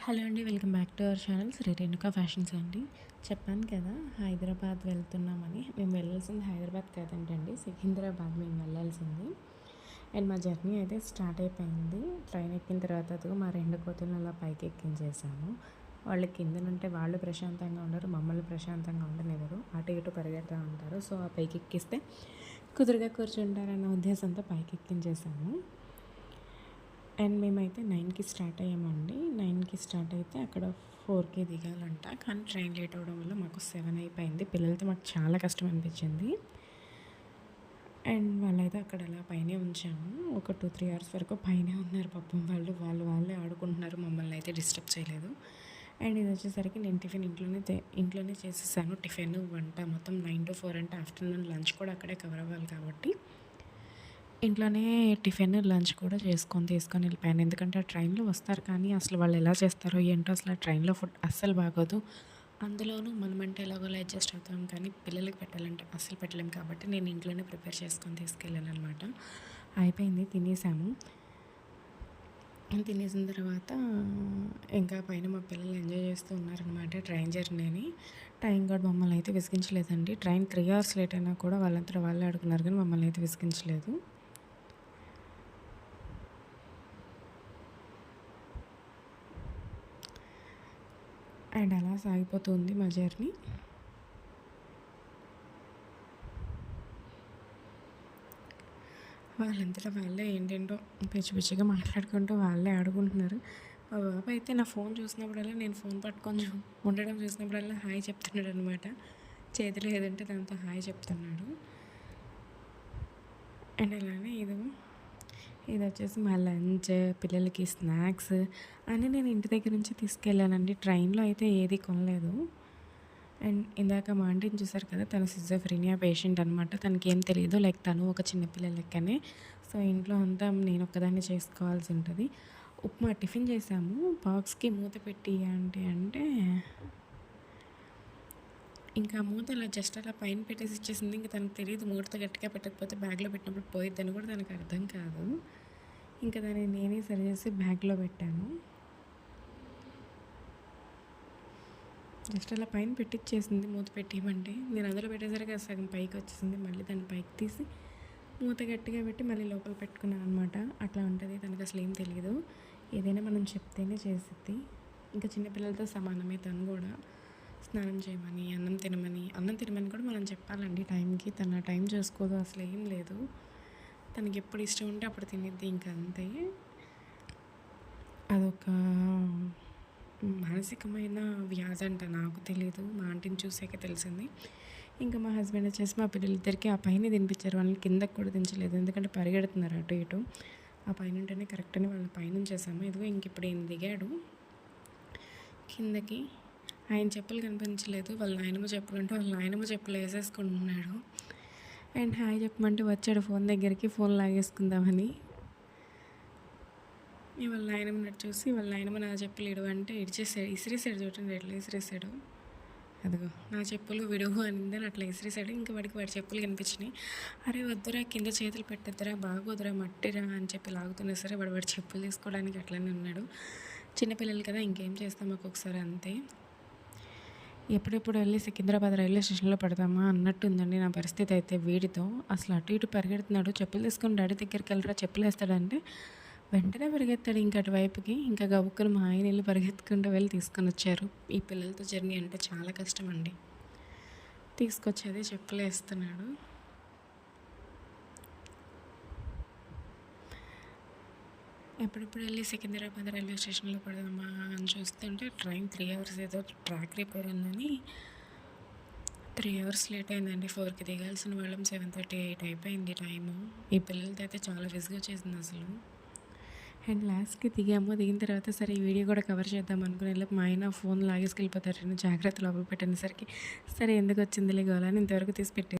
Hello అండి, welcome back to our channel Shri Renuka fashions అండి. చెప్పాను కదా హైదరాబాద్ వెళ్తున్నామని. మేము వెళ్ళాల్సింది హైదరాబాద్ కాదంటండి, సికింద్రాబాద్ మేము వెళ్ళాల్సింది. అండ్ మా జర్నీ అయితే స్టార్ట్ అయిపోయింది. ట్రైన్ ఎక్కిన తర్వాత మా రెండు కోతులను అలా పైకి ఎక్కించేసాము. వాళ్ళు కింద నుంటే వాళ్ళు ప్రశాంతంగా ఉండరు, మమ్మల్ని ప్రశాంతంగా ఉండనివ్వరు, అటు ఇటు పరిగెడుతూ ఉంటారు. సో ఆ పైకి ఎక్కిస్తే కుదురుగా కూర్చుంటారన్న ఉద్దేశంతో పైకి ఎక్కించేసాము. అండ్ మేమైతే 9కి స్టార్ట్ అయ్యామండి. 9కి స్టార్ట్ అయితే అక్కడ 4కి దిగాలంట. కానీ ట్రైన్ లేట్ అవ్వడం వల్ల మాకు 7 అయిపోయింది. పిల్లలతో మాకు చాలా కష్టం అనిపించింది. అండ్ వాళ్ళైతే అక్కడ అలా పైనే ఉంచాము. ఒక 2-3 అవర్స్ వరకు పైనే ఉన్నారు పాపం. వాళ్ళే ఆడుకుంటున్నారు, మమ్మల్ని అయితే డిస్టర్బ్ చేయలేదు. అండ్ ఇది వచ్చేసరికి నేను టిఫిన్ ఇంట్లోనే చేసేసాను. టిఫిన్ వంట మొత్తం 9 to 4 అంటే ఆఫ్టర్నూన్ లంచ్ కూడా అక్కడే కవర్ అవ్వాలి కాబట్టి ఇంట్లోనే టిఫిన్, లంచ్ కూడా తీసుకొని వెళ్ళిపోయాను. ఎందుకంటే ఆ ట్రైన్లో వస్తారు కానీ అసలు వాళ్ళు ఎలా చేస్తారో ఏంటో, అసలు ఆ ట్రైన్లో ఫుడ్ అస్సలు బాగోదు. అందులోనూ మనమంటే ఎలాగోలా అడ్జస్ట్ అవుతాం కానీ పిల్లలకి పెట్టాలంటే అస్సలు పెట్టలేము. కాబట్టి నేను ఇంట్లోనే ప్రిపేర్ చేసుకొని తీసుకెళ్ళాను అనమాట. అయిపోయింది, తినేసాము. తినేసిన తర్వాత ఇంకా పైన మా పిల్లలు ఎంజాయ్ చేస్తూ ఉన్నారనమాట ట్రైన్ జర్నీని. టైం కూడా మమ్మల్ని అయితే విసిగించలేదండి. ట్రైన్ 3 అవర్స్ లేట్ అయినా కూడా వాళ్ళంతా వాళ్ళే ఆడుకున్నారు కానీ మమ్మల్ని అయితే విసిగించలేదు. అండ్ అలా సాగిపోతుంది మా జర్నీ. వాళ్ళంతటా వాళ్ళే ఏంటేంటో పిచ్చి పిచ్చిగా మాట్లాడుకుంటూ వాళ్ళే ఆడుకుంటున్నారు. మా బాబు అయితే నా ఫోన్ చూసినప్పుడల్లా, నేను ఫోన్ పట్టుకొని ఉండడం చూసినప్పుడల్లా హాయ్ చెప్తున్నాడు అనమాట. చేతిలో ఏదంటే దాంతో హాయ్ చెప్తున్నాడు. అండ్ అలానే ఇది వచ్చేసి మా లంచ్, పిల్లలకి స్నాక్స్ అన్నీ నేను ఇంటి దగ్గర నుంచి తీసుకెళ్ళానండి. ట్రైన్లో అయితే ఏది కొనలేదు. అండ్ ఇందాక మా ఆంటీని చూసారు కదా, తను సిజోఫ్రీనియా పేషెంట్ అనమాట. తనకి ఏం తెలియదు, లైక్ తను ఒక చిన్నపిల్ల లెక్కనే. సో ఇంట్లో అంతా నేను ఒక్కదాన్ని చేసుకోవాల్సి ఉంటుంది. ఉప్మా టిఫిన్ చేసాము. బాక్స్కి మూత పెట్టి అంటే ఇంకా మూత అలా జస్ట్ అలా పైన పెట్టేసి ఇచ్చేసింది. ఇంకా తనకు తెలియదు, మూటతో గట్టిగా పెట్టకపోతే బ్యాగ్లో పెట్టినప్పుడు పోయిద్దని కూడా తనకు అర్థం కాదు. ఇంకా దాన్ని నేనే సరి చేసి బ్యాగ్లో పెట్టాను. జస్ట్ అలా పైన పెట్టిచ్చేసింది మూత పెట్టిమంటే. నేను అందులో పెట్టేసరికి సగం పైకి వచ్చేసింది. మళ్ళీ దాన్ని పైకి తీసి మూత గట్టిగా పెట్టి మళ్ళీ లోపల పెట్టుకున్నాను అనమాట. అట్లా ఉంటుంది, తనకు అసలు ఏం తెలియదు. ఏదైనా మనం చెప్తేనే చేసిద్ది. ఇంకా చిన్నపిల్లలతో సమానమే తను కూడా. స్నానం చేయమని, అన్నం తినమని కూడా మనం చెప్పాలండి టైంకి. తన టైం చూసుకోదు, అసలు ఏం లేదు. తనకి ఎప్పుడు ఇష్టం ఉంటే అప్పుడు తినిద్ది, ఇంకా అంతే. అదొక మానసికమైన వ్యాధి అంట, నాకు తెలీదు, మా ఆంటీని చూసాక తెలిసింది. ఇంకా మా హస్బెండ్ వచ్చేసి మా పిల్లలిద్దరికి ఆ పైన తినిపించారు. వాళ్ళని కిందకి కూడా దించలేదు, ఎందుకంటే పరిగెడుతున్నారు అటు ఇటు. ఆ పైన ఉంటేనే కరెక్ట్ అని వాళ్ళని పైన చేసాము. ఇదిగో ఇంక ఇప్పుడు ఈయన దిగాడు కిందకి. ఆయన చెప్పులు కనిపించలేదు, వాళ్ళ నాయనమ్మ చెప్పులు ఉంటే వాళ్ళ నాయనమ్మ చెప్పులు వేసేసుకుంటున్నాడు. అండ్ హాయ్ చెప్పమంటే వచ్చాడు ఫోన్ దగ్గరికి, ఫోన్ లాగేసుకుందామని. వాళ్ళ నాయనమ్మని చూసి వాళ్ళ నాయనమ్మ నా చెప్పులు ఇడువు అంటే ఇసిరేసాడు. చూడండి ఎట్లా ఇసిరేసాడు. అదిగో నా చెప్పులు విడువు అనిందని అట్లా ఇసిరేసాడు. ఇంకా వాడి చెప్పులు కనిపించినాయి. అరే వద్దురా, కింద చేతులు పెట్టద్దురా, బాగోదురా, మట్టిరా అని చెప్పి లాగుతున్నా సరే వాడి చెప్పులు తీసుకోవడానికి అట్లనే ఉన్నాడు. చిన్నపిల్లలు కదా, ఇంకేం చేస్తాం ఒక్కొక్కసారి అంతే. ఎప్పుడెప్పుడు వెళ్ళి సికింద్రాబాద్ రైల్వే స్టేషన్లో పడతామా అన్నట్టుందండి నా పరిస్థితి అయితే. వీడితో అసలు అటు ఇటు పరిగెడుతున్నాడు. చెప్పులు తీసుకొని డాడీ దగ్గరికి వెళ్ళరా, చెప్పులు వేస్తాడంటే వెంటనే పరిగెత్తాడు ఇంకా అటువైపుకి. ఇంకా గబుక్కుని మా ఆయన వెళ్ళి పరిగెత్తుకుంటూ వెళ్ళి తీసుకొని వచ్చారు. ఈ పిల్లలతో జర్నీ అంటే చాలా కష్టం అండి. తీసుకొచ్చేది చెప్పులు వేస్తున్నాడు. ఎప్పుడెప్పుడు వెళ్ళి సికింద్రాబాద్ రైల్వే స్టేషన్లో పడదామా అని చూస్తుంటే ట్రైన్ 3 అవర్స్ ఏదో ట్రాక్ రిపేర్ ఉందని 3 అవర్స్ లేట్ అయిందండి. 4కి దిగాల్సిన వాళ్ళం 7:38 అయిపోయింది టైము. ఈ పిల్లలతో అయితే చాలా విసుగు చేసింది అసలు. అండ్ లాస్ట్కి దిగిన తర్వాత సరే ఈ వీడియో కూడా కవర్ చేద్దాం అనుకునే మా ఆయన ఫోన్ లాగేసుకెళ్ళిపోతారు, జాగ్రత్త లోపల పెట్టేసరికి సరే ఎందుకు వచ్చిందిలే గోలని ఇంతవరకు తీసి పెట్టారు.